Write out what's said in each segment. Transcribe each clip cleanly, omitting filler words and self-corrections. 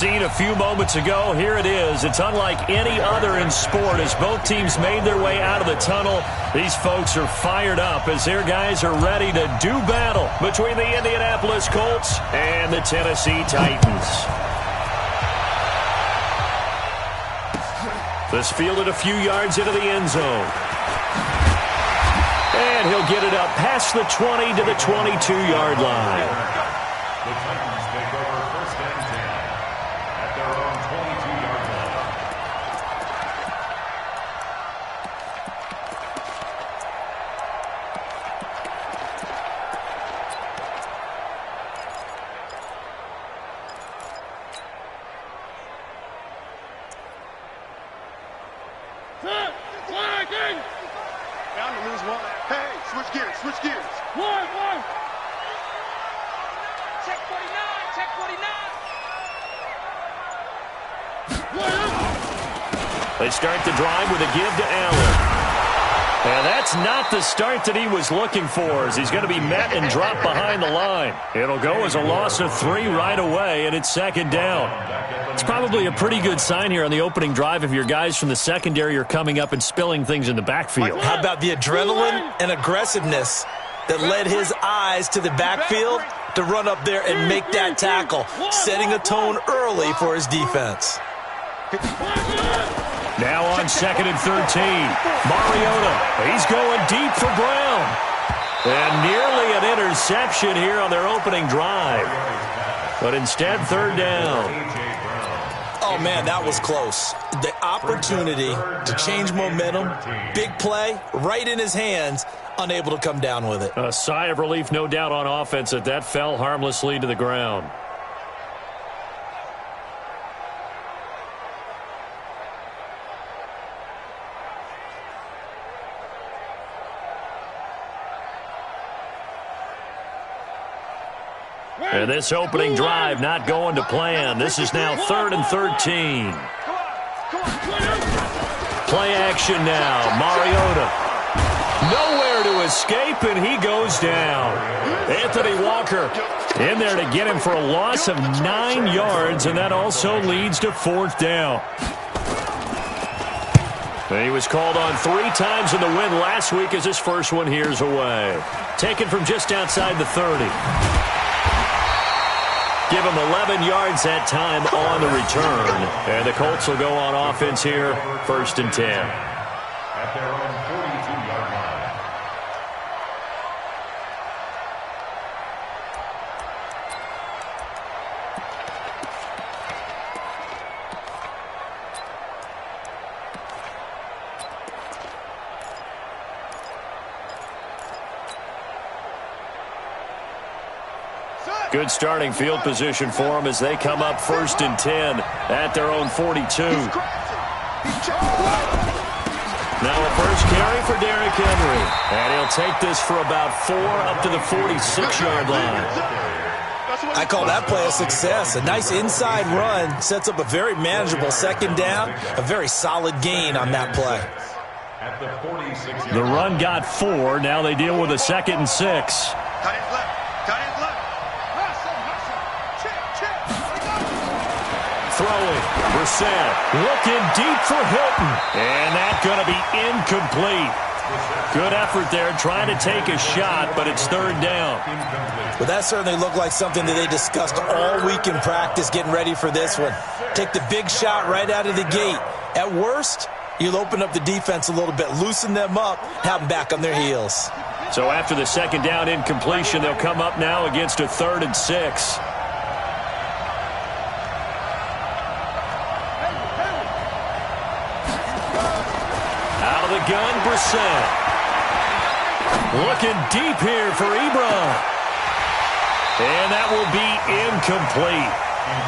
Seen a few moments ago, here it is. It's unlike any other in sport as both teams made their way out of the tunnel. These folks are fired up as their guys are ready to do battle between the Indianapolis Colts and the Tennessee Titans. This fielded a few yards into the end zone. And he'll get it up past the 20 to the 22-yard line. The Titans take over first and 10 at their own 22-yard line. Down to lose one. Hey, switch gears, switch gears. One. Check 49, check 49. They start the drive with a give to Allen. And that's not the start that he was looking for as he's going to be met and dropped behind the line. It'll go as a loss of 3 right away, and it's second down. It's probably a pretty good sign here on the opening drive if your guys from the secondary are coming up and spilling things in the backfield. How about the adrenaline and aggressiveness that led his eyes to the backfield to run up there and make that tackle, setting a tone early for his defense. Now on 2nd and 13, Mariota, he's going deep for Brown. And nearly an interception here on their opening drive. But instead, third down. Oh, man, that was close. The opportunity to change momentum, big play, right in his hands, unable to come down with it. A sigh of relief, no doubt, on offense that that fell harmlessly to the ground. And this opening drive not going to plan. This is now 3rd and 13. Play action now. Mariota. Nowhere to escape, and he goes down. Anthony Walker in there to get him for a loss of 9 yards, and that also leads to 4th down. And he was called on 3 times in the win last week as his first one here's away. Taken from just outside the 30. Give him 11 yards that time on the return. And the Colts will go on offense here, 1st and 10. At their own 42-yard line. Good starting field position for them as they come up 1st and 10 at their own 42. Now a first carry for Derrick Henry. And he'll take this for about 4 up to the 46-yard line. I call that play a success. A nice inside run sets up a very manageable 2nd down. A very solid gain on that play. At the 46-yard The run got 4. Now they deal with a 2nd and 6. Cut it left. Cut it left. Throwing. Brissett looking deep for Hilton. And that's going to be incomplete. Good effort there trying to take a shot, but it's 3rd down. Well, that certainly looked like something that they discussed all week in practice getting ready for this one. Take the big shot right out of the gate. At worst, you'll open up the defense a little bit, loosen them up, have them back on their heels. So after the 2nd down incompletion, they'll come up now against a 3rd and 6. Out of the gun, Brissett. Looking deep here for Ebron. And that will be incomplete.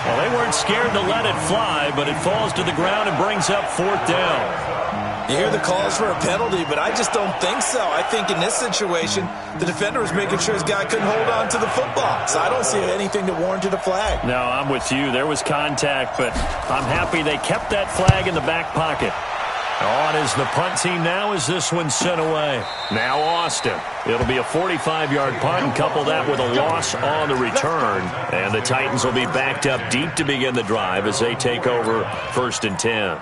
Well, they weren't scared to let it fly, but it falls to the ground and brings up 4th down. You hear the calls for a penalty, but I just don't think so. I think in this situation, the defender was making sure his guy couldn't hold on to the football. So I don't see anything that warranted a flag. No, I'm with you. There was contact, but I'm happy they kept that flag in the back pocket. On is the punt team now as this one's sent away. Now Austin. It'll be a 45-yard punt and couple that with a loss on the return. And the Titans will be backed up deep to begin the drive as they take over 1st and 10.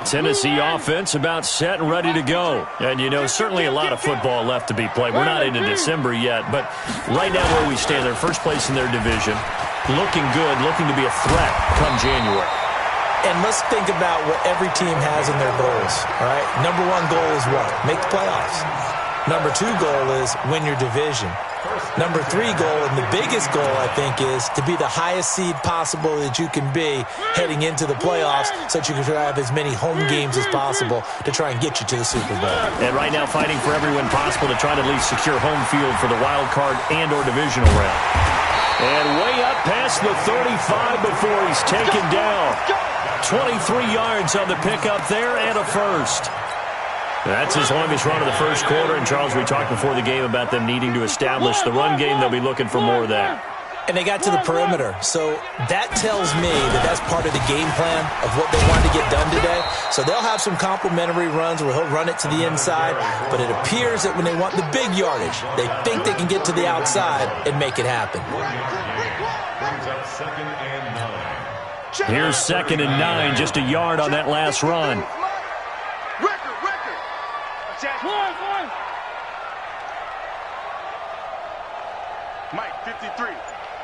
Tennessee offense about set and ready to go. And, you know, certainly a lot of football left to be played. We're not into December yet, but right now where we stand, they're first place in their division. Looking good, looking to be a threat come January. And let's think about what every team has in their goals, all right? Number 1 goal is what? Make the playoffs. Number 2 goal is win your division. Number 3 goal, and the biggest goal, I think, is to be the highest seed possible that you can be heading into the playoffs so that you can have as many home games as possible to try and get you to the Super Bowl. And right now fighting for every win possible to try to at least secure home field for the wild card and or divisional round. And way up past the 35 before he's taken down. 23 yards on the pickup there and a first. That's his longest run of the first quarter. And, Charles, we talked before the game about them needing to establish the run game. They'll be looking for more of that. And they got to the perimeter. So that tells me that that's part of the game plan of what they wanted to get done today. So they'll have some complimentary runs where he'll run it to the inside. But it appears that when they want the big yardage, they think they can get to the outside and make it happen. Here's 2nd and 9, just a yard on that last run. Mike, 53.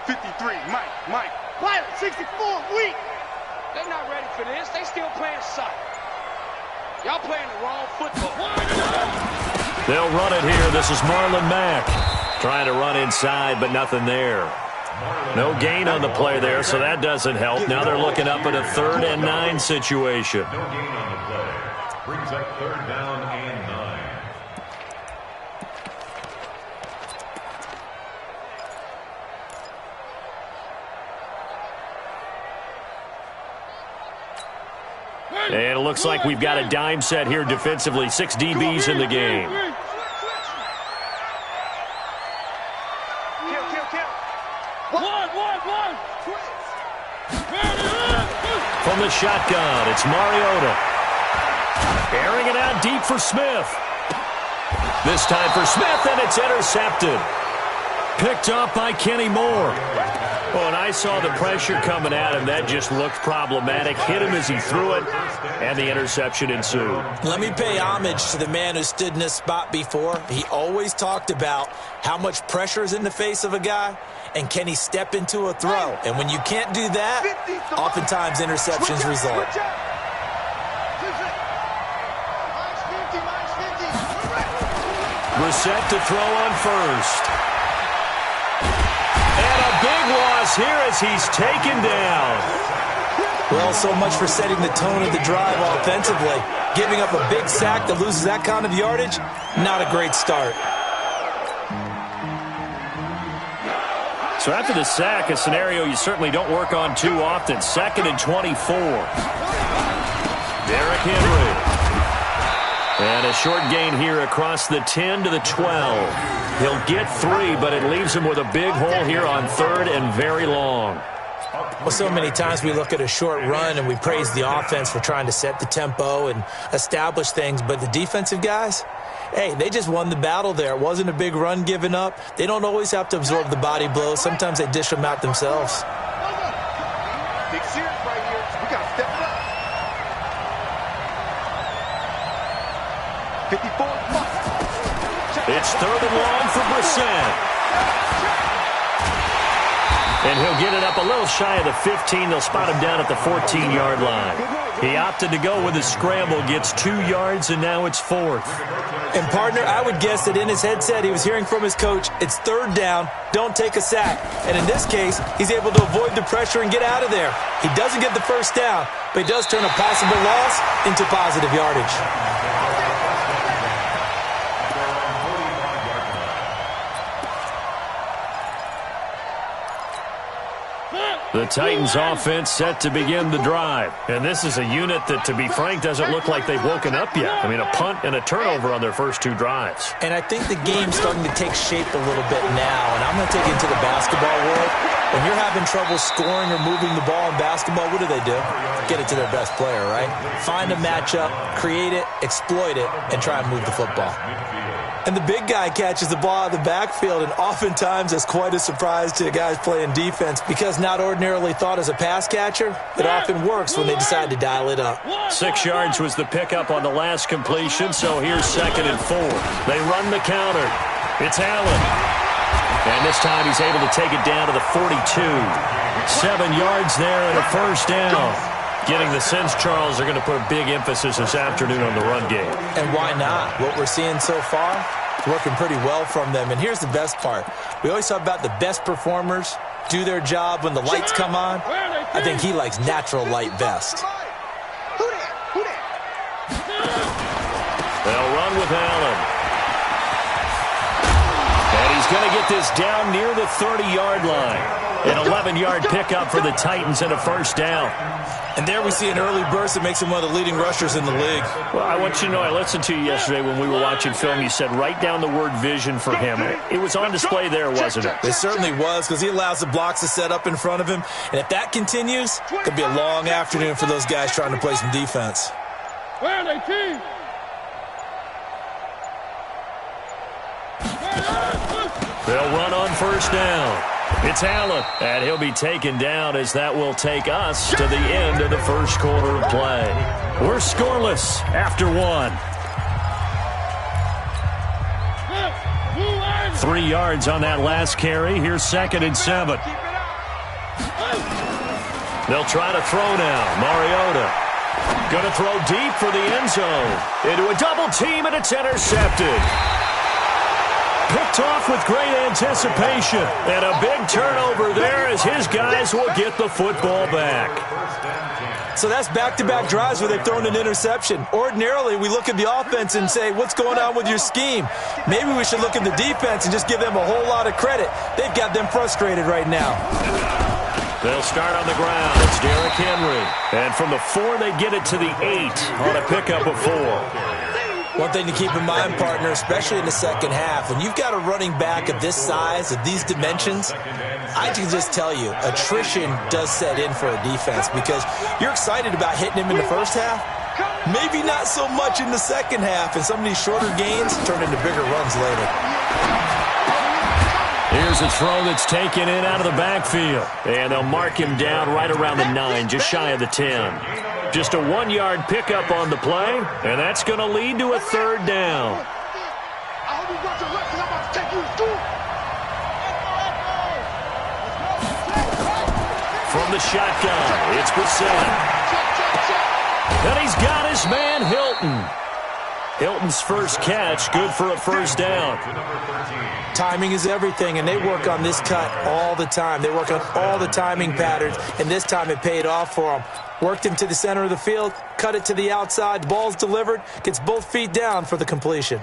53. Mike. Pilot, 64, weak. They're not ready for this. They still playing soccer. Y'all playing the wrong football. They'll run it here. This is Marlon Mack. Trying to run inside, but nothing there. No gain on the play there, so that doesn't help. Now they're looking up at a 3rd and 9 situation. No gain on the play. Brings up 3rd down and 9. And it looks like we've got a dime set here defensively. 6 DBs in the game. From the shotgun, it's Mariota. Airing it out deep for Smith. This time for Smith, and it's intercepted. Picked up by Kenny Moore. Oh, and I saw the pressure coming at him. That just looked problematic. Hit him as he threw it, and the interception ensued. Let me pay homage to the man who stood in this spot before. He always talked about how much pressure is in the face of a guy, and can he step into a throw. And when you can't do that, oftentimes interceptions result. Brissett to throw on first. And a big loss here as he's taken down. Well, so much for setting the tone of the drive offensively. Giving up a big sack that loses that kind of yardage, not a great start. So after the sack, a scenario you certainly don't work on too often. 2nd and 24. Derrick Henry. And a short gain here across the 10 to the 12. He'll get 3, but it leaves him with a big hole here on 3rd and very long. Well, so many times we look at a short run and we praise the offense for trying to set the tempo and establish things, but the defensive guys, hey, they just won the battle there. It wasn't a big run given up. They don't always have to absorb the body blows. Sometimes they dish them out themselves. Big series right here. We got to step up. 54. It's 3rd and long for Brissett. And he'll get it up a little shy of the 15. They'll spot him down at the 14-yard line. He opted to go with a scramble, gets 2 yards, and now it's 4th. And, partner, I would guess that in his headset he was hearing from his coach, it's 3rd down, don't take a sack. And in this case, he's able to avoid the pressure and get out of there. He doesn't get the first down, but he does turn a possible loss into positive yardage. The Titans offense set to begin the drive. And this is a unit that, to be frank, doesn't look like they've woken up yet. I mean, a punt and a turnover on their first 2 drives. And I think the game's starting to take shape a little bit now. And I'm going to take it into the basketball world. When you're having trouble scoring or moving the ball in basketball, what do? Get it to their best player, right? Find a matchup, create it, exploit it, and try and move the football. And the big guy catches the ball out of the backfield, and oftentimes it's quite a surprise to the guys playing defense because not ordinarily thought as a pass catcher, it often works when they decide to dial it up. 6 yards was the pickup on the last completion, so here's 2nd and 4. They run the counter. It's Allen. And this time he's able to take it down to the 42. 7 yards there and a first down. Getting the sense, Charles, they're going to put a big emphasis this afternoon on the run game. And why not? What we're seeing so far is working pretty well from them. And here's the best part. We always talk about the best performers do their job when the lights come on. I think he likes natural light best. They'll run with Allen. And he's going to get this down near the 30-yard line. An 11-yard pickup for the Titans and a first down. And there we see an early burst that makes him one of the leading rushers in the league. Well, I want you to know, I listened to you yesterday when we were watching film. You said write down the word vision for him. It was on display there, wasn't it? It certainly was, because he allows the blocks to set up in front of him. And if that continues, it could be a long afternoon for those guys trying to play some defense. Where are they, team? They'll run on first down. It's Allen, and he'll be taken down as that will take us to the end of the first quarter of play. We're scoreless after 1. 3 yards on that last carry. Here's 2nd and 7. They'll try to throw now. Mariota going to throw deep for the end zone. Into a double team, and it's intercepted. Picked off with great anticipation. And a big turnover there as his guys will get the football back. So that's back-to-back drives where they've thrown an interception. Ordinarily, we look at the offense and say, what's going on with your scheme? Maybe we should look at the defense and just give them a whole lot of credit. They've got them frustrated right now. They'll start on the ground. It's Derrick Henry. And from the 4, they get it to the 8 on a pickup of 4. One thing to keep in mind, partner, especially in the second half, when you've got a running back of this size, of these dimensions, I can just tell you, attrition does set in for a defense because you're excited about hitting him in the first half, maybe not so much in the second half, and some of these shorter gains turn into bigger runs later. Here's a throw that's taken in out of the backfield, and they'll mark him down right around the 9, just shy of the 10. Just a 1-yard pickup on the play, and that's going to lead to a 3rd down. From the shotgun, it's Brissett. And he's got his man, Hilton. Hilton's first catch, good for a first down. Timing is everything, and they work on this cut all the time. They work on all the timing patterns, and this time it paid off for them. Worked him to the center of the field, cut it to the outside, ball's delivered, gets both feet down for the completion.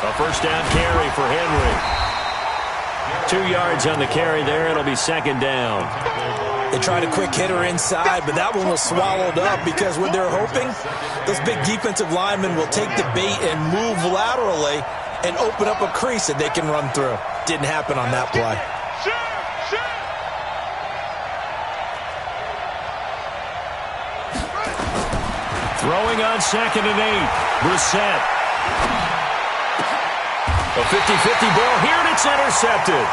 A first down carry for Henry. 2 yards on the carry there. It'll be 2nd down. They tried a quick hitter inside, but that one was swallowed up because what they're hoping, those big defensive linemen will take the bait and move laterally and open up a crease that they can run through. Didn't happen on that play. Throwing on 2nd and 8. Brissett. A 50-50 ball here, and it's intercepted.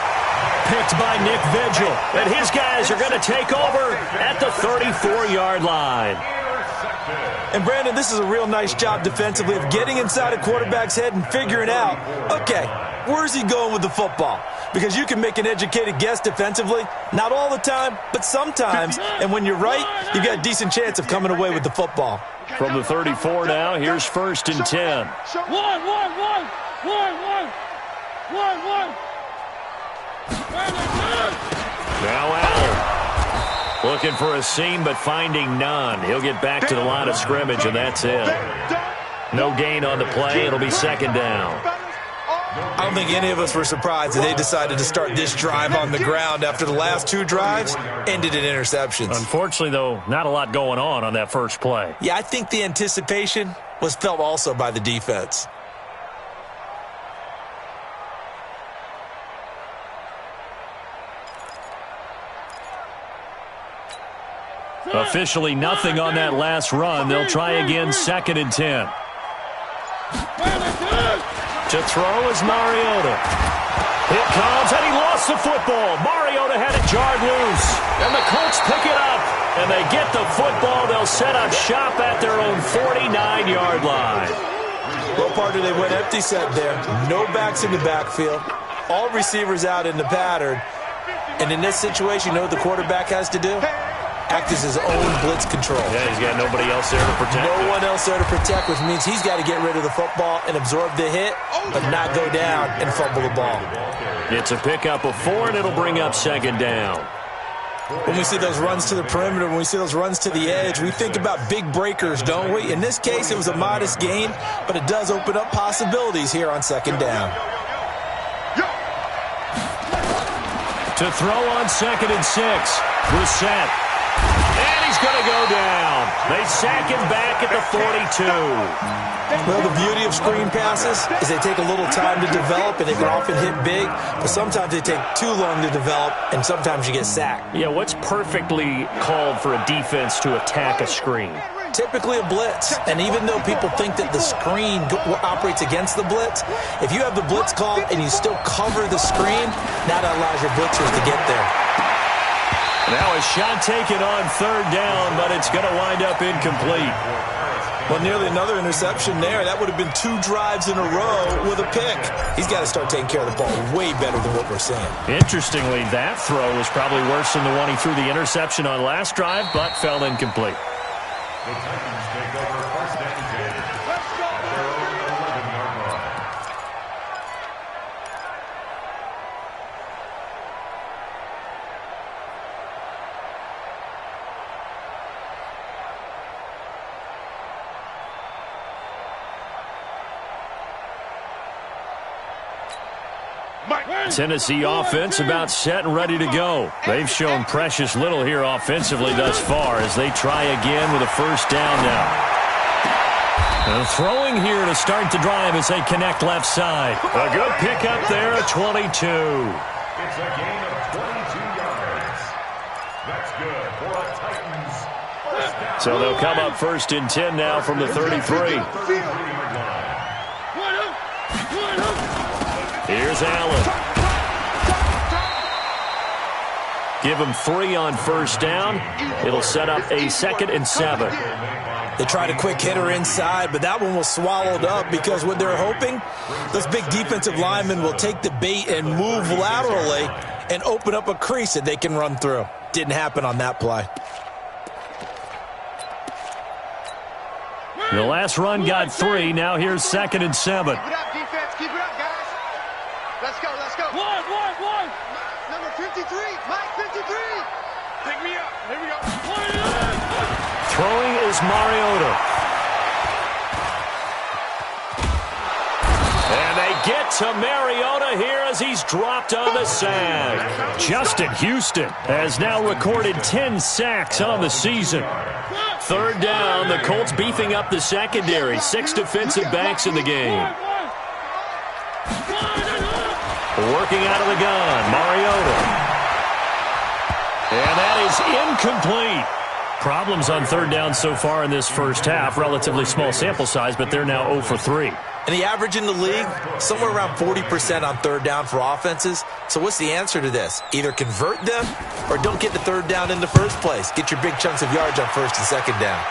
Picked by Nick Vigil. And his guys are going to take over at the 34-yard line. And, Brandon, this is a real nice job defensively of getting inside a quarterback's head and figuring out, okay, where's he going with the football? Because you can make an educated guess defensively. Not all the time, but sometimes. And when you're right, you've got a decent chance of coming away with the football. From the 34 now, here's 1st and 10. One. Now Allen. Looking for a seam, but finding none. He'll get back to the line of scrimmage, and that's it. No gain on the play. It'll be 2nd down. I don't think any of us were surprised that they decided to start this drive on the ground after the last two drives ended in interceptions. Unfortunately, though, not a lot going on that first play. Yeah, I think the anticipation was felt also by the defense. Officially nothing on that last run. They'll try again, 2nd and 10. To throw is Mariota. It comes, and he lost the football. Mariota had it jarred loose. And the Colts pick it up. And they get the football. They'll set up shop at their own 49-yard line. Well, partner, they went empty set there. No backs in the backfield. All receivers out in the pattern. And in this situation, you know what the quarterback has to do? Act as his own blitz control. Yeah, he's got nobody else there to protect. No one else there to protect, which means he's got to get rid of the football and absorb the hit, but not go down and fumble the ball. It's a pickup of 4, and it'll bring up 2nd down. When we see those runs to the perimeter, when we see those runs to the edge, we think about big breakers, don't we? In this case, it was a modest gain, but it does open up possibilities here on 2nd down. To throw on 2nd and 6. Brissett. And he's going to go down. They sack him back at the 42. Well, the beauty of screen passes is they take a little time to develop, and they can often hit big, but sometimes they take too long to develop, and sometimes you get sacked. Yeah, what's perfectly called for a defense to attack a screen? Typically a blitz, and even though people think that the screen operates against the blitz, if you have the blitz called and you still cover the screen, now that allows your blitzers to get there. Now a shot taken on 3rd down, but it's going to wind up incomplete. Well, nearly another interception there. That would have been 2 drives in a row with a pick. He's got to start taking care of the ball way better than what we're seeing. Interestingly, that throw was probably worse than the one he threw the interception on last drive, but fell incomplete. The Titans take over 1st and 10. Let's go! At their own 11-yard line. Tennessee offense about set and ready to go. They've shown precious little here offensively thus far as they try again with a 1st down now. And throwing here to start the drive as they connect left side. A good pickup there at 22. It's a gain of 22 yards. That's good for a Titans 1st down. So they'll come up 1st and 10 now from the 33. Here's Allen. Give him 3 on 1st down. It'll set up a 2nd and 7. They tried a quick hitter inside, but that one was swallowed up because what they're hoping, those big defensive linemen will take the bait and move laterally and open up a crease that they can run through. Didn't happen on that play. The last run got 3. Now here's 2nd and 7. Keep it up, defense. Keep it up, guys. Let's go, let's go. One. Number 53, Mike 53. Pick me up. Here we go. Throwing is Mariota. And they get to Mariota here as he's dropped on the sack. Justin Houston has now recorded 10 sacks on the season. 3rd down, the Colts beefing up the secondary. 6 defensive backs in the game. Working out of the gun, Mariota. And that is incomplete. Problems on 3rd down so far in this first half. Relatively small sample size, but they're now 0 for 3. And the average in the league, somewhere around 40% on 3rd down for offenses. So what's the answer to this? Either convert them or don't get the 3rd down in the first place. Get your big chunks of yards on 1st and 2nd down.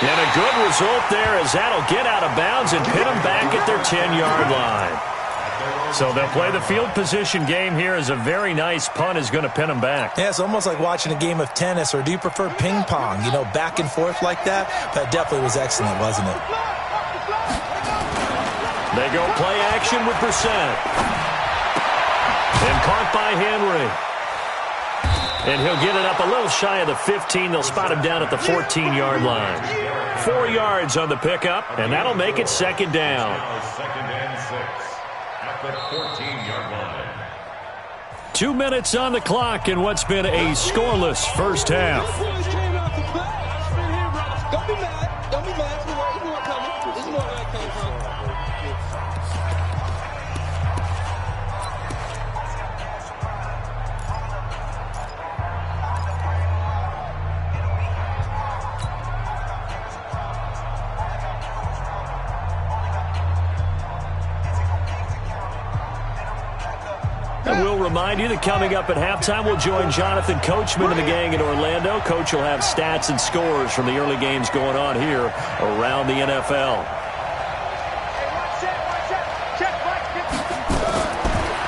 And a good result there as that'll get out of bounds and pin them back at their 10-yard line. So they'll play the field position game here as a very nice punt is going to pin them back. Yeah, it's almost like watching a game of tennis, or do you prefer ping pong? You know, back and forth like that? That definitely was excellent, wasn't it? They go play action with Brissett. And caught by Henry. And he'll get it up a little shy of the 15. They'll spot him down at the 14-yard line. 4 yards on the pickup, and that'll make it second down. Second and 6 at the 14-yard line. 2 minutes on the clock in what's been a scoreless first half. Don't be mad. Don't be mad. This is where it coming. This is where it came from. And we'll remind you that coming up at halftime, we'll join Jonathan Coachman and the gang in Orlando. Coach will have stats and scores from the early games going on here around the NFL.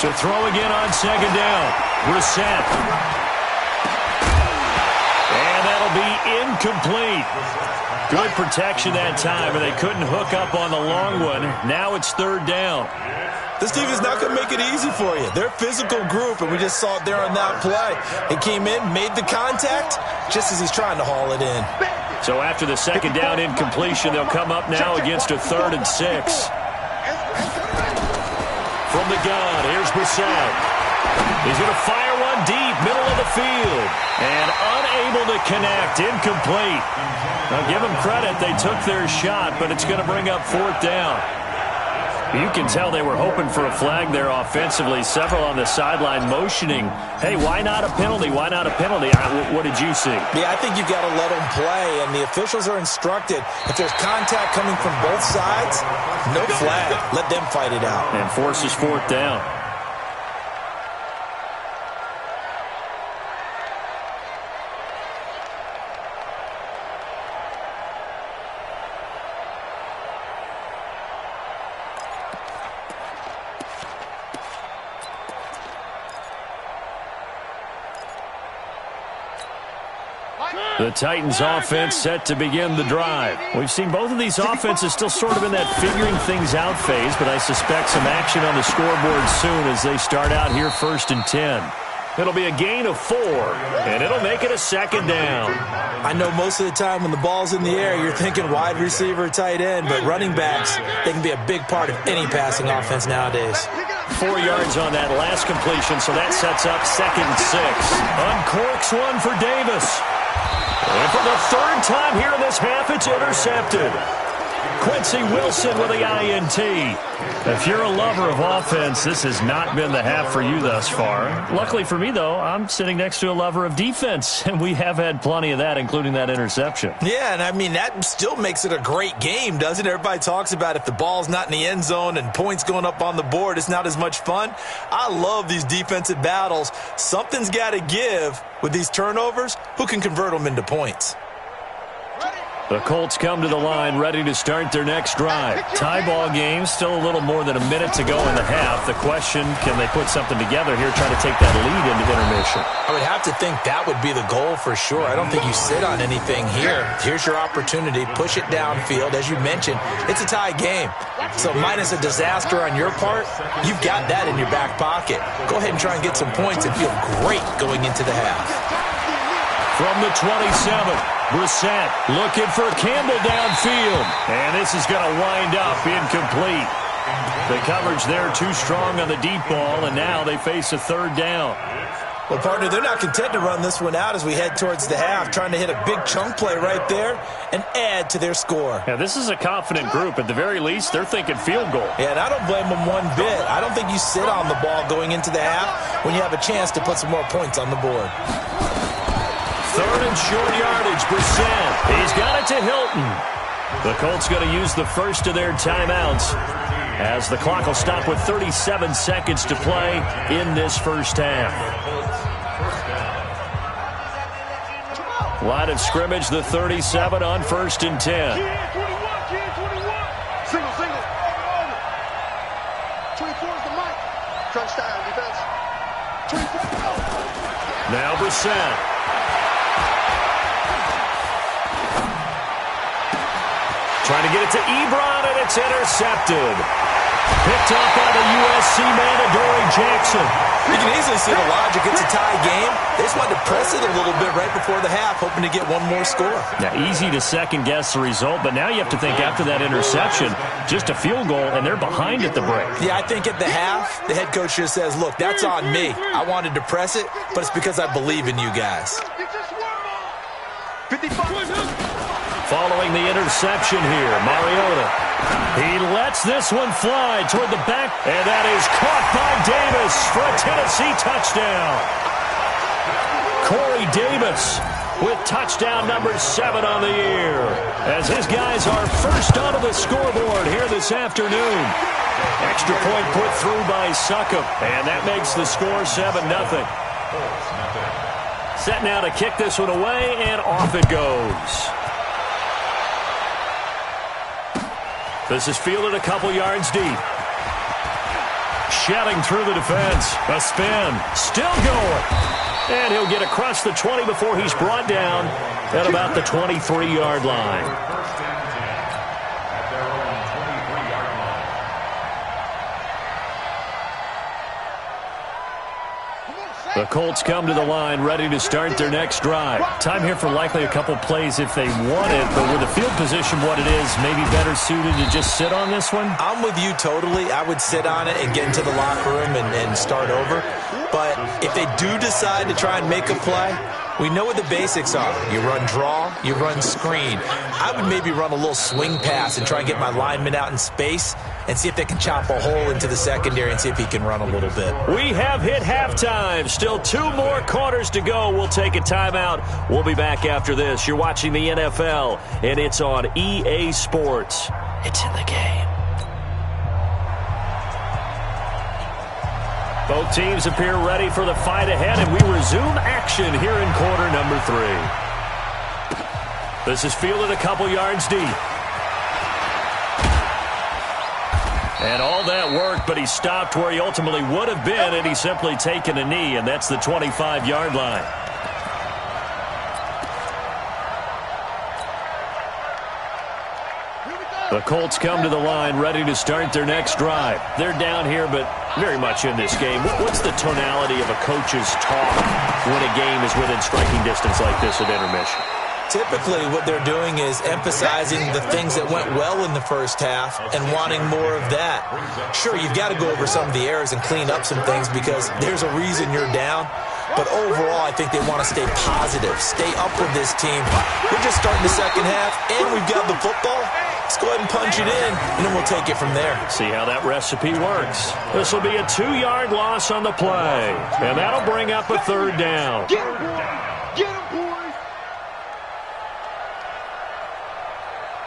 To throw again on second down, Brissett. And that'll be incomplete. Good protection that time, and they couldn't hook up on the long one. Now it's third down. This team is not going to make it easy for you. They're a physical group, and we just saw it there on that play. He came in, made the contact, just as he's trying to haul it in. So after the second down incompletion, they'll come up now against a 3rd and 6. From the gun, here's Brissett. He's going to fire one deep, middle of the field. And unable to connect, incomplete. Now give them credit, they took their shot, but it's going to bring up 4th down. You can tell they were hoping for a flag there offensively. Several on the sideline motioning, hey, why not a penalty? Why not a penalty? What did you see? Yeah, I think you've got to let them play, and the officials are instructed. If there's contact coming from both sides, no flag. Let them fight it out. And forces 4th down. The Titans offense set to begin the drive. We've seen both of these offenses still sort of in that figuring things out phase, but I suspect some action on the scoreboard soon as they start out here 1st and 10. It'll be a gain of 4, and it'll make it a second down. I know most of the time when the ball's in the air, you're thinking wide receiver, tight end, but running backs, they can be a big part of any passing offense nowadays. 4 yards on that last completion, so that sets up 2nd and 6. Uncorks one for Davis. And for the 3rd time here in this half, it's intercepted. Quincy Wilson with the INT. If you're a lover of offense, this has not been the half for you thus far. Luckily for me, though, I'm sitting next to a lover of defense, and we have had plenty of that, including that interception. Yeah, and I mean, that still makes it a great game, doesn't it? Everybody talks about if the ball's not in the end zone and points going up on the board, it's not as much fun. I love these defensive battles. Something's got to give with these turnovers. Who can convert them into points? The Colts come to the line ready to start their next drive. Tie ball game, still a little more than a minute to go in the half. The question, can they put something together here, try to take that lead into intermission? I would have to think that would be the goal for sure. I don't think you sit on anything here. Here's your opportunity. Push it downfield. As you mentioned, it's a tie game. So minus a disaster on your part, you've got that in your back pocket. Go ahead and try and get some points and feel great going into the half. From the 27, Brissett looking for Campbell downfield. And this is going to wind up incomplete. The coverage there too strong on the deep ball, and now they face a 3rd down. Well, partner, they're not content to run this one out as we head towards the half, trying to hit a big chunk play right there and add to their score. Yeah, this is a confident group. At the very least, they're thinking field goal. Yeah, and I don't blame them one bit. I don't think you sit on the ball going into the half when you have a chance to put some more points on the board. 3rd and short yardage, Brissett. He's got it to Hilton. The Colts going to use the first of their timeouts as the clock will stop with 37 seconds to play in this first half. Line of scrimmage, the 37 on 1st and 10. Single. 24 is the mic. Crunch time, defense. 24. Now Brissett. Trying to get it to Ebron, and it's intercepted. Picked up by the USC man, Adoree Jackson. You can easily see the logic. It's a tie game. They just wanted to press it a little bit right before the half, hoping to get one more score. Now, easy to second-guess the result, but now you have to think after that interception, just a field goal, and they're behind at the break. Yeah, I think at the half, the head coach just says, look, that's on me. I wanted to press it, but it's because I believe in you guys. 55. Following the interception here, Mariota. He lets this one fly toward the back, and that is caught by Davis for a Tennessee touchdown. Corey Davis with touchdown number 7 on the year, as his guys are first onto the scoreboard here this afternoon. Extra point put through by Succop, and that makes the score 7-0. Set now to kick this one away, and off it goes. This is fielded a couple yards deep. Shedding through the defense. A spin. Still going. And he'll get across the 20 before he's brought down at about the 23-yard line. First and 10 at their own 23-yard line. The Colts come to the line ready to start their next drive. Time here for likely a couple plays if they want it, but with the field position what it is, maybe better suited to just sit on this one? I'm with you totally. I would sit on it and get into the locker room and start over. But if they do decide to try and make a play, we know what the basics are. You run draw, you run screen. I would maybe run a little swing pass and try and get my lineman out in space and see if they can chop a hole into the secondary and see if he can run a little bit. We have hit halftime. Still 2 more quarters to go. We'll take a timeout. We'll be back after this. You're watching the NFL, and it's on EA Sports. It's in the game. Both teams appear ready for the fight ahead, and we resume action here in quarter number 3. This is fielded a couple yards deep. And all that worked, but he stopped where he ultimately would have been, and he's simply taken a knee, and that's the 25-yard line. The Colts come to the line ready to start their next drive. They're down here, but very much in this game. What's the tonality of a coach's talk when a game is within striking distance like this at intermission? Typically, what they're doing is emphasizing the things that went well in the first half and wanting more of that. Sure, you've got to go over some of the errors and clean up some things because there's a reason you're down. But overall, I think they want to stay positive, stay up with this team. We're just starting the second half, and we've got the football. Let's go ahead and punch it in, and then we'll take it from there. See how that recipe works. This will be a 2-yard loss on the play, and that'll bring up a 3rd down. Get him, boys.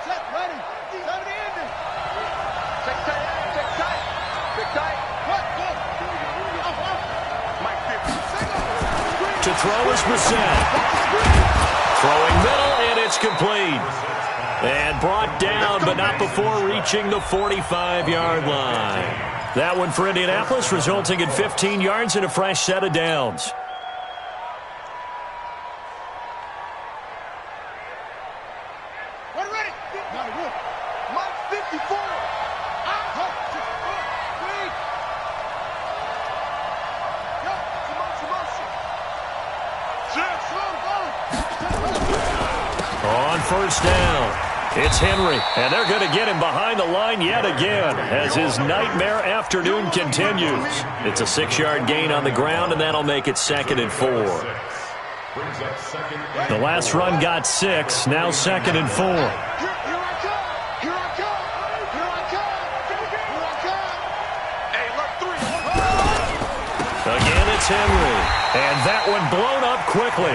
Set, ready. Time to end it. Check tight. Check tight. Check tight. What? Mike 50. To throw is Brissett. Throwing middle, and it's complete. And brought down, but not before reaching the 45-yard line. That one for Indianapolis, resulting in 15 yards and a fresh set of downs. Ready. Mike 54. Wait. Yo, On first down, it's Henry, and they're going to get him behind the line yet again as his nightmare afternoon continues. It's a 6-yard gain on the ground, and that'll make it 2nd and 4. The last run got 6, now 2nd and 4. Again, it's Henry, and that one blown up quickly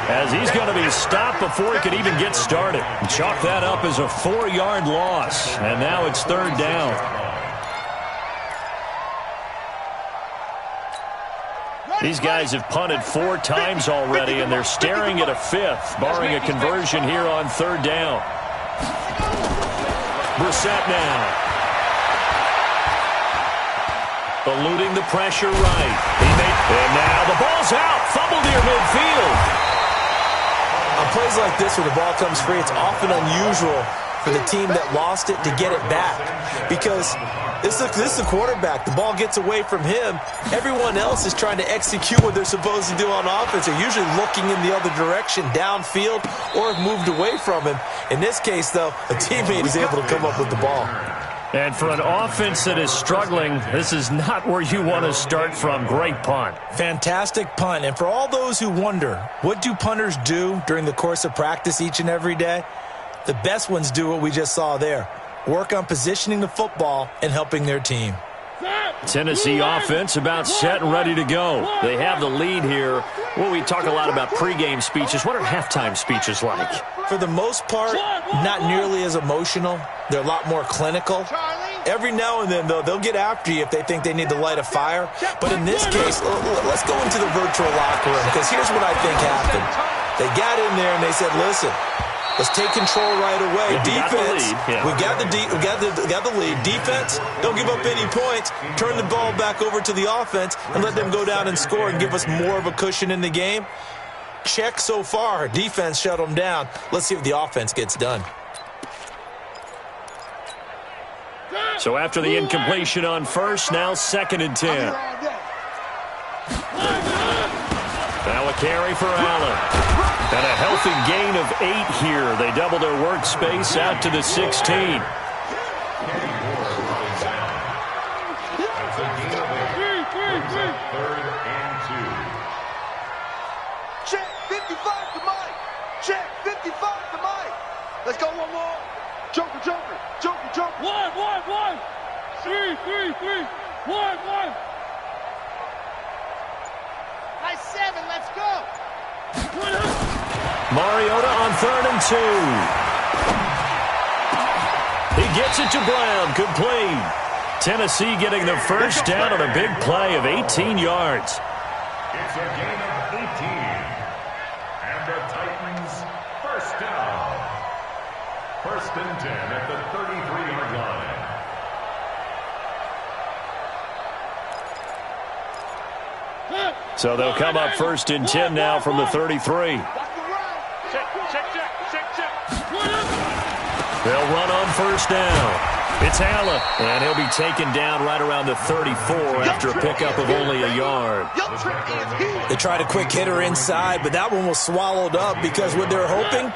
as he's going to be stopped before he could even get started. Chalk that up as a 4-yard loss, and now it's 3rd down. These guys have punted 4 times already, and they're staring at a 5th, barring a conversion here on 3rd down. Brissett now. Eluding the pressure right. And now the ball's out. Fumbled near midfield. On plays like this where the ball comes free, it's often unusual for the team that lost it to get it back. Because this is the quarterback. The ball gets away from him. Everyone else is trying to execute what they're supposed to do on offense. They're usually looking in the other direction, downfield, or have moved away from him. In this case, though, a teammate is able to come up with the ball. And for an offense that is struggling, this is not where you want to start from. Great punt. Fantastic punt. And for all those who wonder, what do punters do during the course of practice each and every day? The best ones do what we just saw there. Work on positioning the football and helping their team. Tennessee offense about set and ready to go. They have the lead here. Well, we talk a lot about pregame speeches. What are halftime speeches like? For the most part, not nearly as emotional. They're a lot more clinical. Every now and then, though, they'll get after you if they think they need to light a fire. But in this case, let's go into the virtual locker room, because here's what I think happened. They got in there and they said, listen, let's take control right away. Defense, we got the lead. Defense, don't give up any points. Turn the ball back over to the offense and let them go down and score and give us more of a cushion in the game. Check so far. Defense shut them down. Let's see if the offense gets done. So after the incompletion on first, now 2nd and 10. Now a carry for Allen. And a healthy gain of 8 here. They double their workspace out to the 16. Check 55 to Mike. Check 55 to Mike. Let's go one more. Joker, Joker, Joker, Joker. One. 3. 1. Nice 7. Let's go. Mariota on 3rd and 2. He gets it to Brown, complete. Tennessee getting the first down on a big play of 18 yards. It's a gain of 18. And the Titans first down. 1st and 10 at the 33-yard line. So they'll come up 1st and 10 now from the 33. They'll run on 1st down. It's Allen, and he'll be taken down right around the 34 after a pickup of only a yard. They tried a quick hitter inside, but that one was swallowed up because what they're hoping,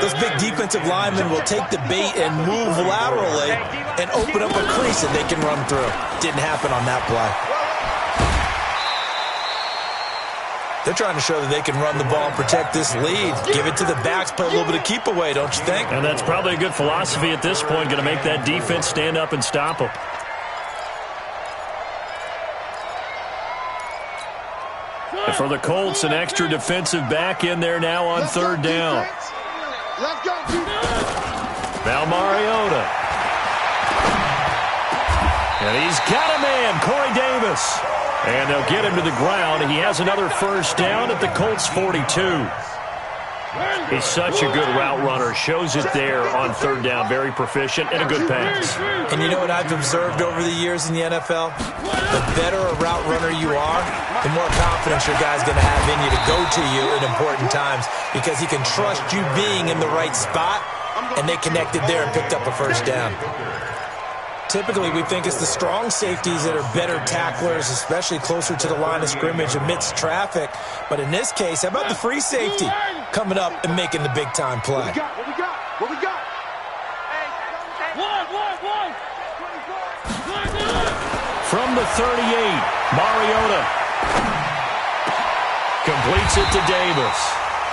those big defensive linemen will take the bait and move laterally and open up a crease that they can run through. Didn't happen on that play. They're trying to show that they can run the ball and protect this lead. Give it to the backs, play a little bit of keep away, don't you think? And that's probably a good philosophy at this point, going to make that defense stand up and stop them. And for the Colts, an extra defensive back in there now on 3rd down. Now Mariota. And he's got a man, Corey Davis. And they'll get him to the ground. He has another first down at the Colts 42. He's such a good route runner. Shows it there on 3rd down. Very proficient and a good pass. And you know what I've observed over the years in the NFL? The better a route runner you are, the more confidence your guy's going to have in you to go to you in important times, because he can trust you being in the right spot, and they connected there and picked up a first down. Typically, we think it's the strong safeties that are better tacklers, especially closer to the line of scrimmage amidst traffic. But in this case, how about the free safety coming up and making the big-time play? What we got? One. From the 38, Mariota completes it to Davis.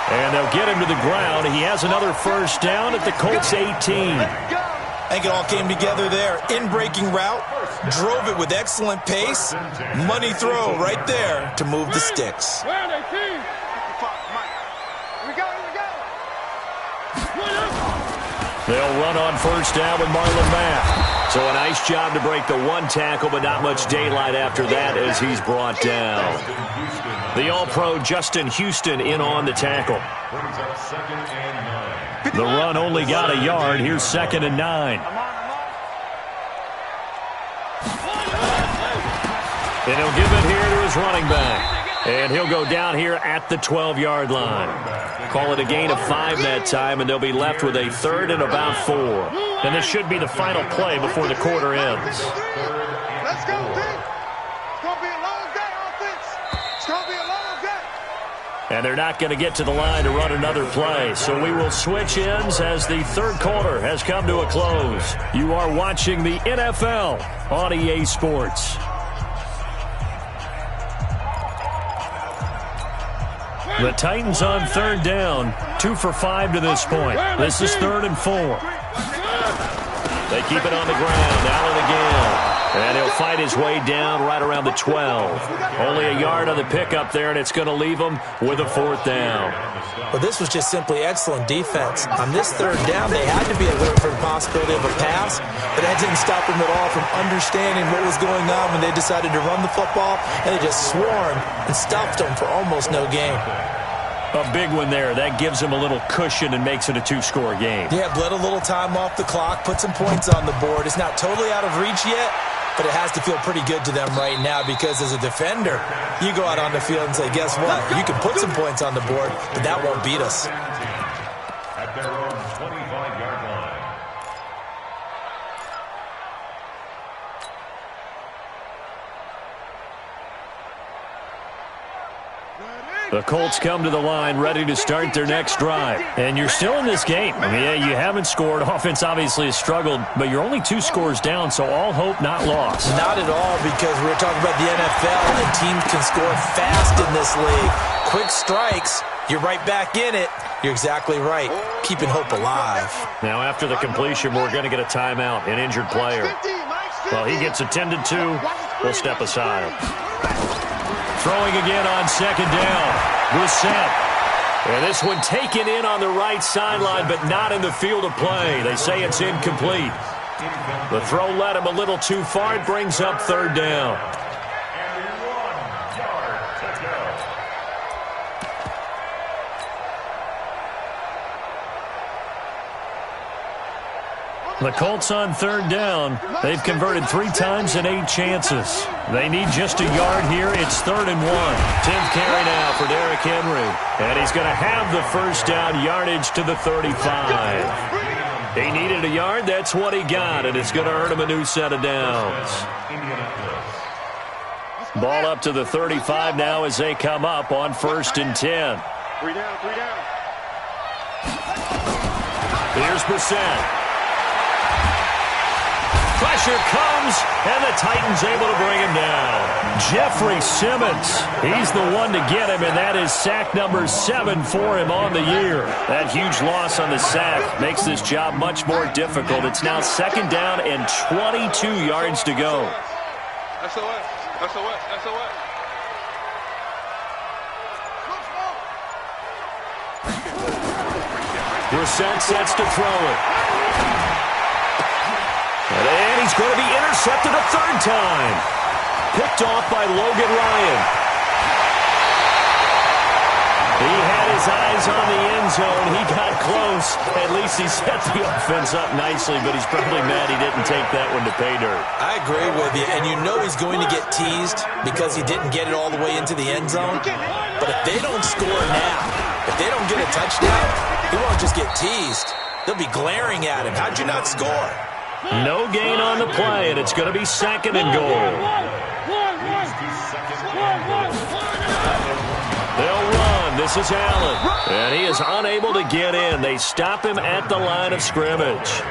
And they'll get him to the ground. He has another first down at the Colts 18. I think it all came together there. In-breaking route, drove it with excellent pace. Money throw right there to move the sticks. They'll run on first down with Marlon Mack. So a nice job to break the one tackle, but not much daylight after that as he's brought down. The All-Pro Justin Houston in on the tackle. The run only got a yard. Here's 2nd and 9. And he'll give it here to his running back. And he'll go down here at the 12-yard line. Call it a gain of 5 that time, and they'll be left with a 3rd and about 4. And this should be the final play before the quarter ends. Let's go, team. It's going to be a long day, offense. It's going to be a long day. And they're not going to get to the line to run another play. So we will switch ends as the 3rd quarter has come to a close. You are watching the NFL on EA Sports. The Titans on 3rd down, 2 for 5 to this point. This is 3rd and 4. They keep it on the ground. Allen again. And he'll fight his way down right around the 12. Only a yard on the pickup there, and it's going to leave him with a 4th down. Well, this was just simply excellent defense. On this 3rd down, they had to be alert for the possibility of a pass, but that didn't stop them at all from understanding what was going on when they decided to run the football, and they just swarmed and stuffed them for almost no gain. A big one there. That gives him a little cushion and makes it a 2-score game. Yeah, bled a little time off the clock, put some points on the board. It's not totally out of reach yet, but it has to feel pretty good to them right now because as a defender, you go out on the field and say, guess what? You can put some points on the board, but that won't beat us. At their own 25-yard line. The Colts come to the line ready to start their next drive. And you're still in this game. I mean, yeah, you haven't scored. Offense obviously has struggled, but you're only 2 scores down, so all hope not lost. Not at all, because we're talking about the NFL, and teams can score fast in this league. Quick strikes, you're right back in it. You're exactly right. Keeping hope alive. Now, after the completion, we're going to get a timeout, an injured player. Well, he gets attended to. We'll step aside. Throwing again on 2nd down. Brissett. And this one taken in on the right sideline, but not in the field of play. They say it's incomplete. The throw led him a little too far. It brings up 3rd down. And 1 yard to go. The Colts on 3rd down. They've converted 3 times in 8 chances. They need just a yard here. It's 3rd and 1. 10th carry now for Derrick Henry. And he's going to have the 1st down yardage to the 35. He needed a yard. That's what he got, and it's going to earn him a new set of downs. Ball up to the 35 now as they come up on 1st and 10. 3 down, 3 down. Here's Brissett. Pressure comes, and the Titans able to bring him down. Jeffrey Simmons, he's the one to get him, and that is sack number 7 for him on the year. That huge loss on the sack makes this job much more difficult. It's now 2nd down and 22 yards to go. SOS, SOS, SOS. Brissett sets to throw it. And he's going to be intercepted a 3rd time. Picked off by Logan Ryan. He had his eyes on the end zone. He got close. At least he set the offense up nicely, but he's probably mad he didn't take that one to pay dirt. I agree with you, and you know he's going to get teased because he didn't get it all the way into the end zone. But if they don't score now, if they don't get a touchdown, he won't just get teased. They'll be glaring at him. How'd you not score? No gain on the play, and it's going to be 2nd and goal. They'll run. This is Allen. And he is unable to get in. They stop him at the line of scrimmage.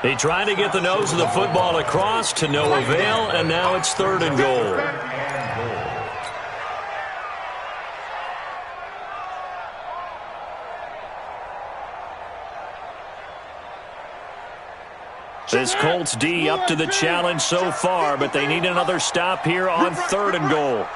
He tried to get the nose of the football across to no avail, and now it's 3rd and goal. This Colts D up to the challenge so far, but they need another stop here on 3rd and goal.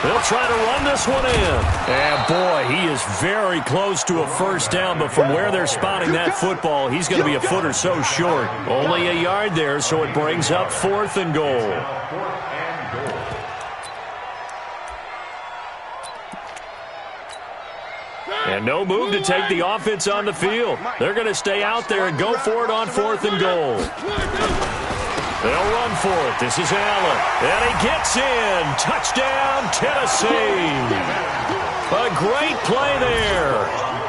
They'll try to run this one in. And, boy, he is very close to a 1st down, but from where they're spotting that football, he's going to be a foot or so short. Only a yard there, so it brings up 4th and goal. And no move to take the offense on the field. They're going to stay out there and go for it on 4th and goal. They'll run for it. This is Allen. And he gets in. Touchdown, Tennessee. A great play there.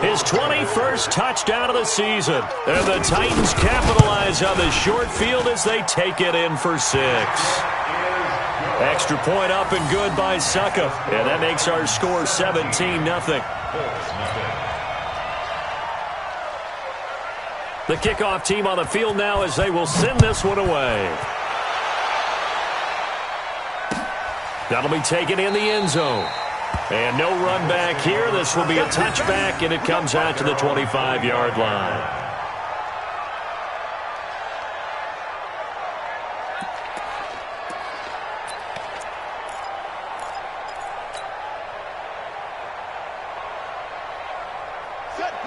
His 21st touchdown of the season. And the Titans capitalize on this short field as they take it in for 6. Extra point up and good by Succop. And that makes our score 17-0. The kickoff team on the field now as they will send this one away. That'll be taken in the end zone. And no run back here. This will be a touchback, and it comes out to the 25-yard line.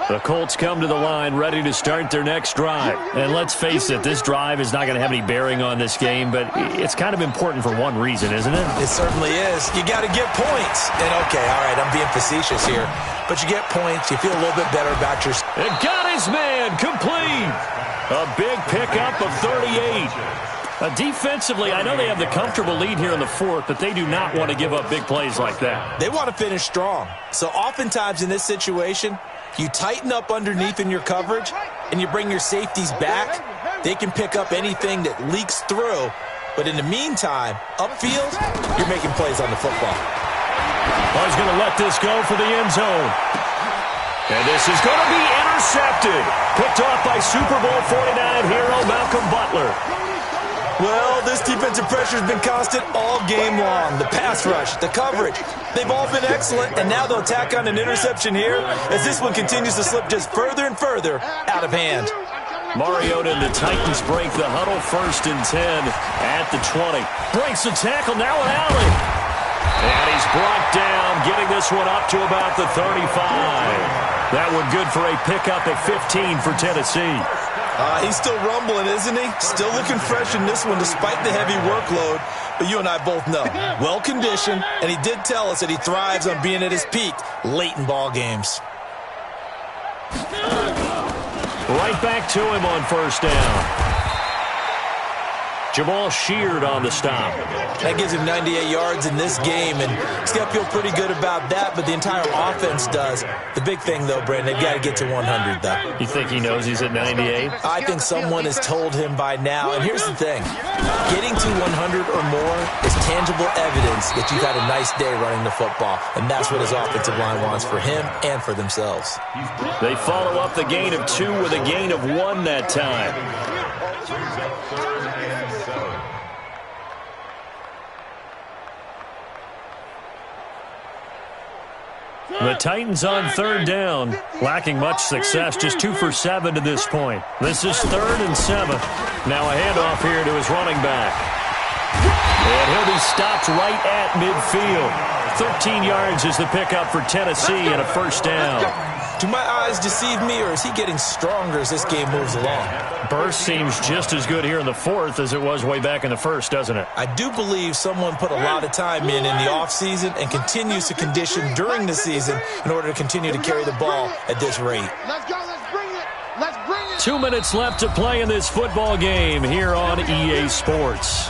The Colts come to the line ready to start their next drive. And let's face it, this drive is not going to have any bearing on this game, but it's kind of important for one reason, isn't it? It certainly is. You got to get points. And, okay, all right, I'm being facetious here. But you get points, you feel a little bit better about your... And got his man complete. A big pickup of 38. Defensively, I know they have the comfortable lead here in the fourth, but they do not want to give up big plays like that. They want to finish strong. So oftentimes in this situation, you tighten up underneath in your coverage, and you bring your safeties back. They can pick up anything that leaks through. But in the meantime, upfield, you're making plays on the football. Well, he's going to let this go for the end zone. And this is going to be intercepted. Picked off by Super Bowl 49 hero Malcolm Butler. Well, this defensive pressure has been constant all game long. The pass rush, the coverage, they've all been excellent, and now they'll tack on an interception here as this one continues to slip just further and further out of hand. Mariota and the Titans break the huddle, 1st and 10 at the 20. Breaks the tackle, now an alley. And he's brought down, getting this one up to about the 35. That one good for a pickup of 15 for Tennessee. He's still rumbling, isn't he? Still looking fresh in this one despite the heavy workload. But you and I both know, well-conditioned, and he did tell us that he thrives on being at his peak late in ball games. Right back to him on 1st down. Jamal Sheard on the stop. That gives him 98 yards in this game, and he's got to feel pretty good about that, but the entire offense does. The big thing, though, Brandon, they've got to get to 100, though. You think he knows he's at 98? I think someone has told him by now, and here's the thing. Getting to 100 or more is tangible evidence that you've had a nice day running the football, and that's what his offensive line wants for him and for themselves. They follow up the gain of 2 with a gain of 1 that time. The Titans on 3rd down, lacking much success, just 2 for 7 to this point. This is 3rd and 7. Now a handoff here to his running back. And he'll be stopped right at midfield. 13 yards is the pickup for Tennessee and a 1st down. Do my eyes deceive me, or is he getting stronger as this game moves along? Burst seems just as good here in the 4th as it was way back in the 1st, doesn't it? I do believe someone put a lot of time in the offseason and continues to condition during the season in order to continue to carry the ball at this rate. Let's go. Let's bring it. Let's bring it. 2 minutes left to play in this football game here on EA Sports.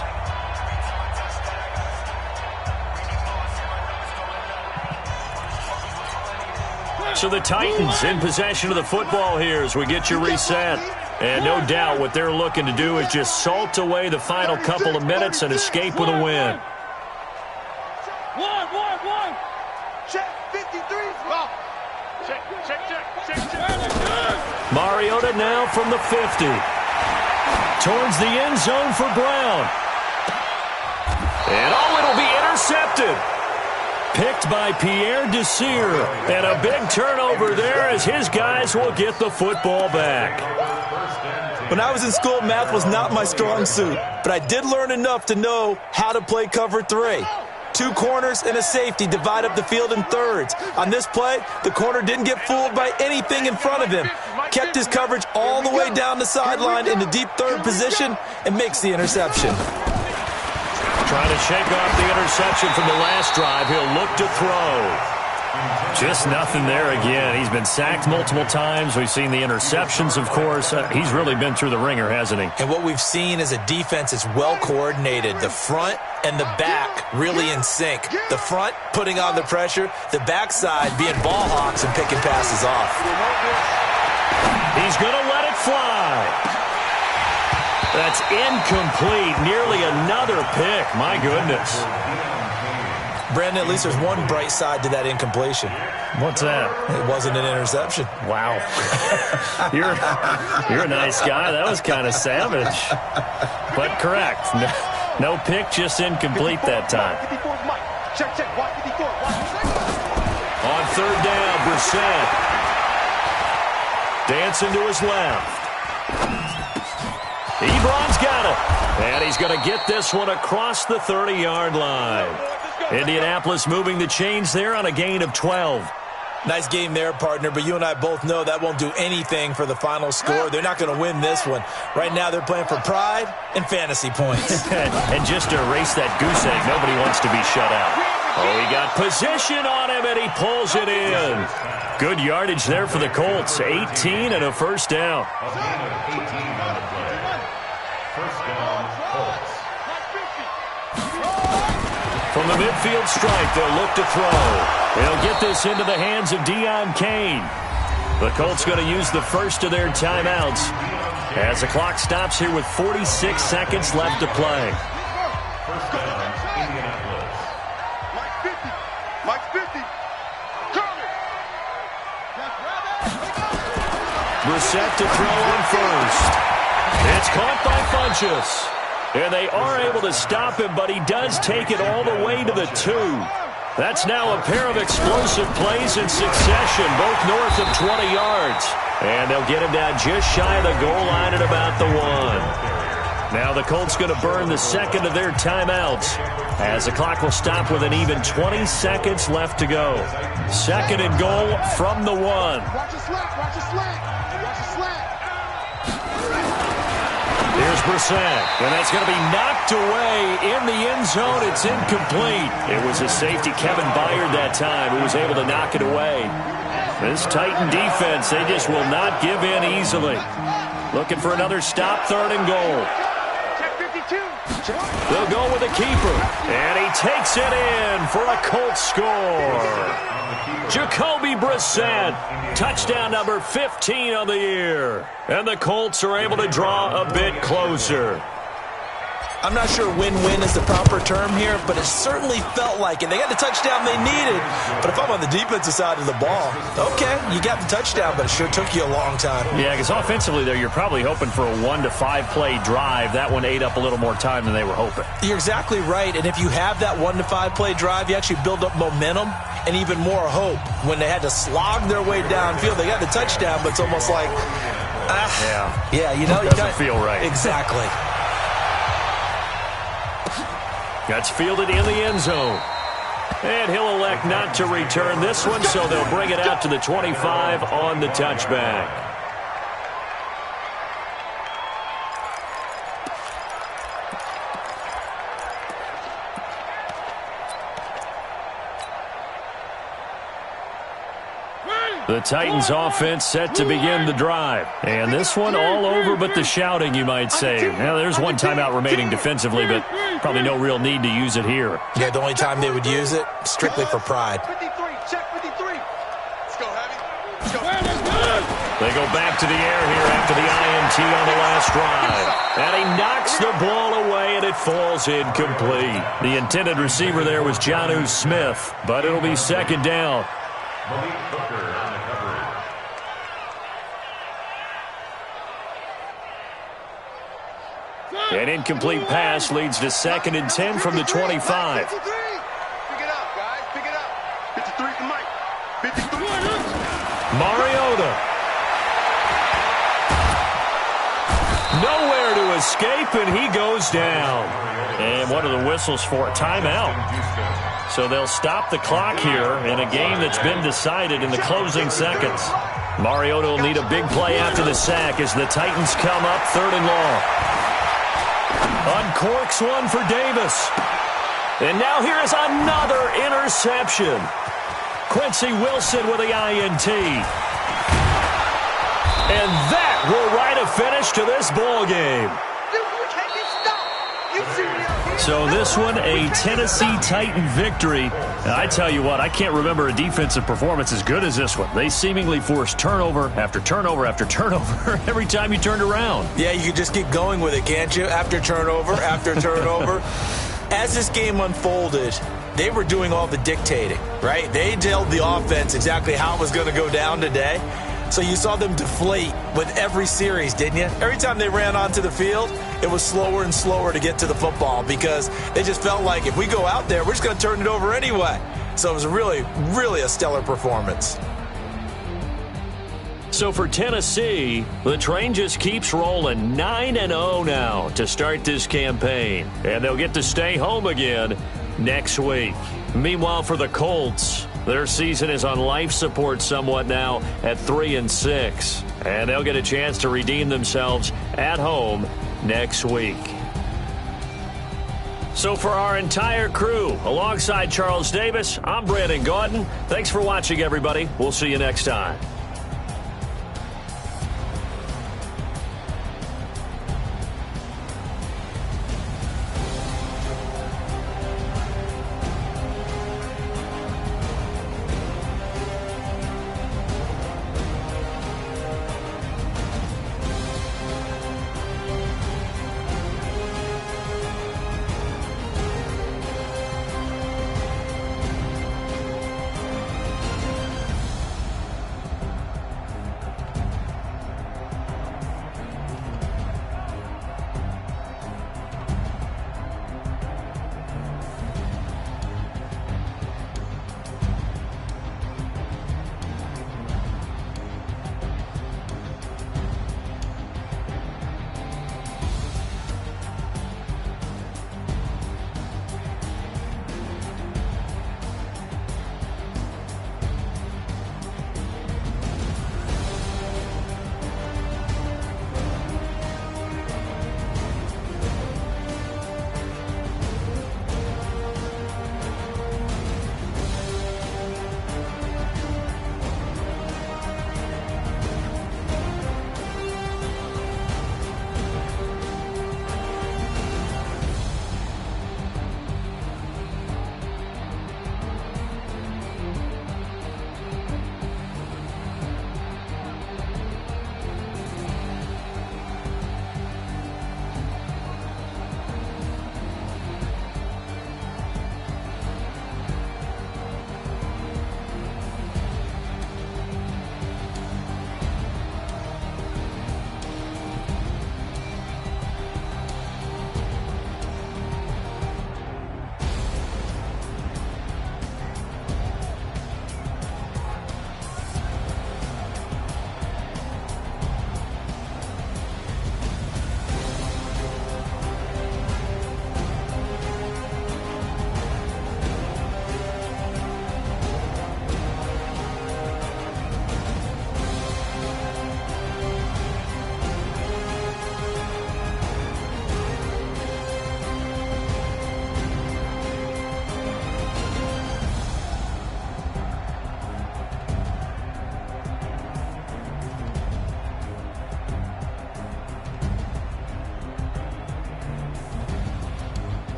So the Titans in possession of the football here as we get you reset. And no doubt what they're looking to do is just salt away the final couple of minutes and escape with a win. One. Check 53. Check. Mariota now from the 50. Towards the end zone for Brown. And it'll be intercepted. Picked by Pierre Desir. And a big turnover there as his guys will get the football back. When I was in school, math was not my strong suit, but I did learn enough to know how to play cover 3. 2 corners and a safety divide up the field in thirds. On this play, the corner didn't get fooled by anything in front of him. Kept his coverage all the way down the sideline in the deep 3rd position and makes the interception. Trying to shake off the interception from the last drive. He'll look to throw. Just nothing there again. He's been sacked multiple times. We've seen the interceptions, of course. He's really been through the ringer, hasn't he? And what we've seen is a defense that's well coordinated. The front and the back really in sync. The front putting on the pressure, the backside being ball hawks and picking passes off. He's going to let it fly. That's incomplete. Nearly another pick. My goodness. Brandon, at least there's one bright side to that incompletion. What's that? It wasn't an interception. Wow. You're a nice guy. That was kind of savage. But correct. No pick, just incomplete that time. On third down, Brissett. Dancing to his left. Ebron's got it. And he's going to get this one across the 30-yard line. Indianapolis moving the chains there on a gain of 12. Nice game there, partner, but you and I both know that won't do anything for the final score. They're not going to win this one. Right now they're playing for pride and fantasy points. And just to erase that goose egg, nobody wants to be shut out. Oh, he got position on him, and he pulls it in. Good yardage there for the Colts. 18 and a first down. First down, Colts. From the midfield stripe, they'll look to throw. They'll get this into the hands of Deon Cain. The Colts going to use the first of their timeouts as the clock stops here with 46 seconds left to play. First down, Indianapolis. Mike 50. Mike 50. Coming. Brissett to throw on first. It's caught by Funchess. And they are able to stop him, but he does take it all the way to the 2. That's now a pair of explosive plays in succession, both north of 20 yards. And they'll get him down just shy of the goal line at about the 1. Now the Colts going to burn the second of their timeouts as the clock will stop with an even 20 seconds left to go. Second and goal from the 1. Watch the slant. Watch the slant. Watch the slant. Here's Brissett, and that's going to be knocked away in the end zone. It's incomplete. It was a safety, Kevin Byard, that time, who was able to knock it away. This Titan defense, they just will not give in easily. Looking for another stop, third and goal. They'll go with a keeper, and he takes it in for a Colts score. Jacoby Brissett, touchdown number 15 of the year. And the Colts are able to draw a bit closer. I'm not sure win-win is the proper term here, but it certainly felt like it. They got the touchdown they needed, but if I'm on the defensive side of the ball, okay, you got the touchdown, but it sure took you a long time. Yeah, because offensively there, you're probably hoping for a 1 to 5 play drive. That one ate up a little more time than they were hoping. You're exactly right, and if you have that 1 to 5 play drive, you actually build up momentum and even more hope. When they had to slog their way downfield, they got the touchdown, but it's almost like, you know, it doesn't feel right. Exactly. That's fielded in the end zone. And he'll elect not to return this one, so they'll bring it out to the 25 on the touchback. The Titans offense set to begin the drive. And this one all over but the shouting, you might say. Now, there's one timeout remaining defensively, but probably no real need to use it here. Yeah, the only time they would use it, strictly for pride. 53, check 53. Let's go, Heavy. Let's go. They go back to the air here after the INT on the last drive. And he knocks the ball away, and it falls incomplete. The intended receiver there was Jonnu Smith, but it'll be second down. Malik Hooker on the coverage. An incomplete pass leads to second and 10 from the 25. 53. Pick it up, guys. Pick it up. 53 for Mike. 53. Mariota. Nowhere to escape, and he goes down. And what are the whistles for? Timeout. So they'll stop the clock here in a game that's been decided in the closing seconds. Mariota will need a big play after the sack as the Titans come up third and long. Uncorks one for Davis. And now here is another interception. Quincy Wilson with the INT. And that will write a finish to this ball game. So this one, a Tennessee Titan victory. And I tell you what, I can't remember a defensive performance as good as this one. They seemingly forced turnover after turnover after turnover every time you turned around. Yeah, you can just keep going with it, can't you? After turnover, after turnover. As this game unfolded, they were doing all the dictating, right? They told the offense exactly how it was going to go down today. So you saw them deflate with every series, didn't you? Every time they ran onto the field, it was slower and slower to get to the football because they just felt like if we go out there, we're just going to turn it over anyway. So it was really, really a stellar performance. So for Tennessee, the train just keeps rolling 9-0 now to start this campaign. And they'll get to stay home again next week. Meanwhile, for the Colts, their season is on life support somewhat now at 3-6. And they'll get a chance to redeem themselves at home next week. So for our entire crew, alongside Charles Davis, I'm Brandon Gaudin. Thanks for watching, everybody. We'll see you next time.